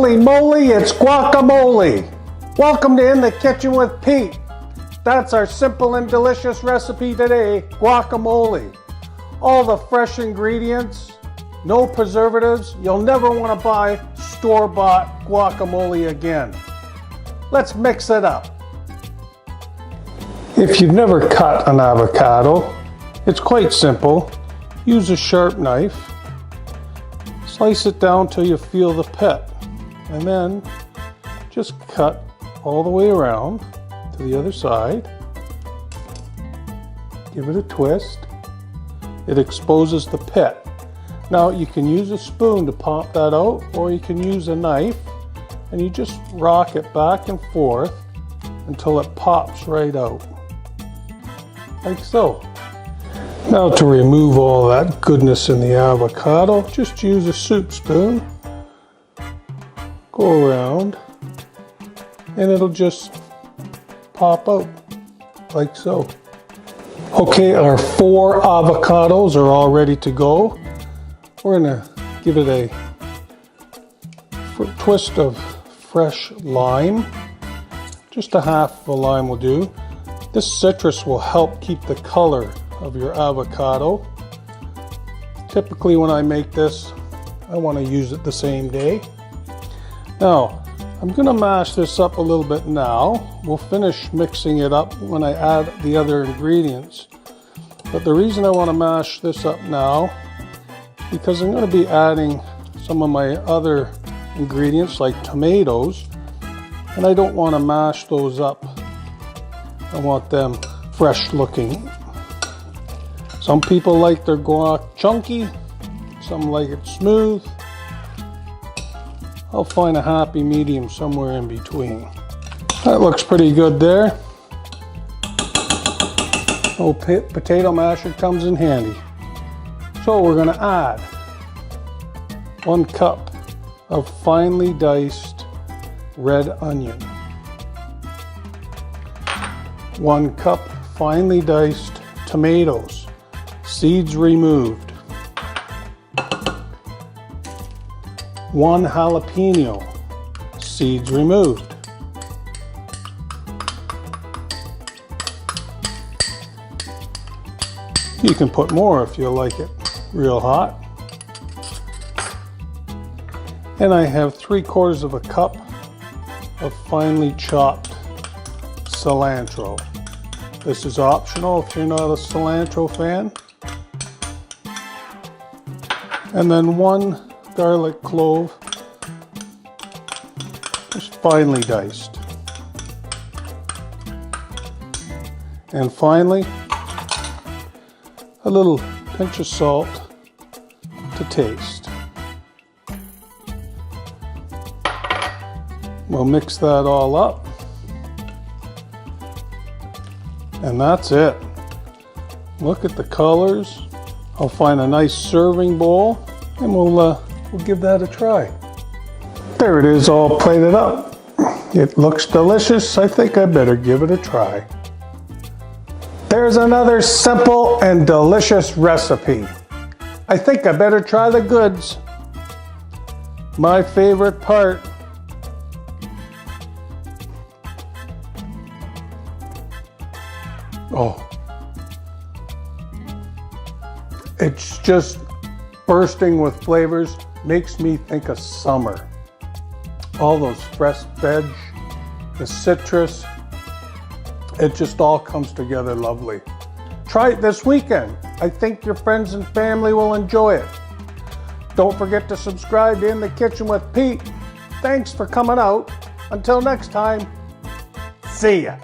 Holy moly, it's guacamole! Welcome to In the Kitchen with Pete. That's our simple and delicious recipe today, guacamole. All the fresh ingredients, no preservatives. You'll never want to buy store-bought guacamole again. Let's mix it up. If you've never cut an avocado, it's quite simple. Use a sharp knife. Slice it down till you feel the pit, and then just cut all the way around to the other side. Give it a twist. It exposes the pit. Now you can use a spoon to pop that out, or you can use a knife, and you just rock it back and forth until it pops right out, like so. Now to remove all that goodness in the avocado, just use a soup spoon, go around, and it'll just pop out, like so. Okay, our 4 avocados are all ready to go. We're gonna give it a twist of fresh lime. Just a half of a lime will do. This citrus will help keep the color of your avocado. Typically when I make this, I want to use it the same day. Now, I'm going to mash this up a little bit now. We'll finish mixing it up when I add the other ingredients. But the reason I want to mash this up now, because I'm going to be adding some of my other ingredients like tomatoes, and I don't want to mash those up. I want them fresh looking. Some people like their guac chunky, some like it smooth. I'll find a happy medium somewhere in between. That looks pretty good there. Oh, potato masher comes in handy. So we're going to add 1 cup of finely diced red onion, 1 cup finely diced tomatoes, seeds removed, 1 jalapeno, seeds removed, you can put more if you like it real hot. And I have 3/4 of a cup of finely chopped cilantro. This is optional if you're not a cilantro fan. And then 1 garlic clove, just finely diced. And finally, a little pinch of salt to taste. We'll mix that all up. And that's it. Look at the colors. I'll find a nice serving bowl and we'll give that a try. There it is, all plated up. It looks delicious. I think I better give it a try. There's another simple and delicious recipe. I think I better try the goods. My favorite part. Oh, it's just bursting with flavors, makes me think of summer. All those fresh veg, the citrus, it just all comes together lovely. Try it this weekend. I think your friends and family will enjoy it. Don't forget to subscribe to In the Kitchen with Pete. Thanks for coming out. Until next time, see ya.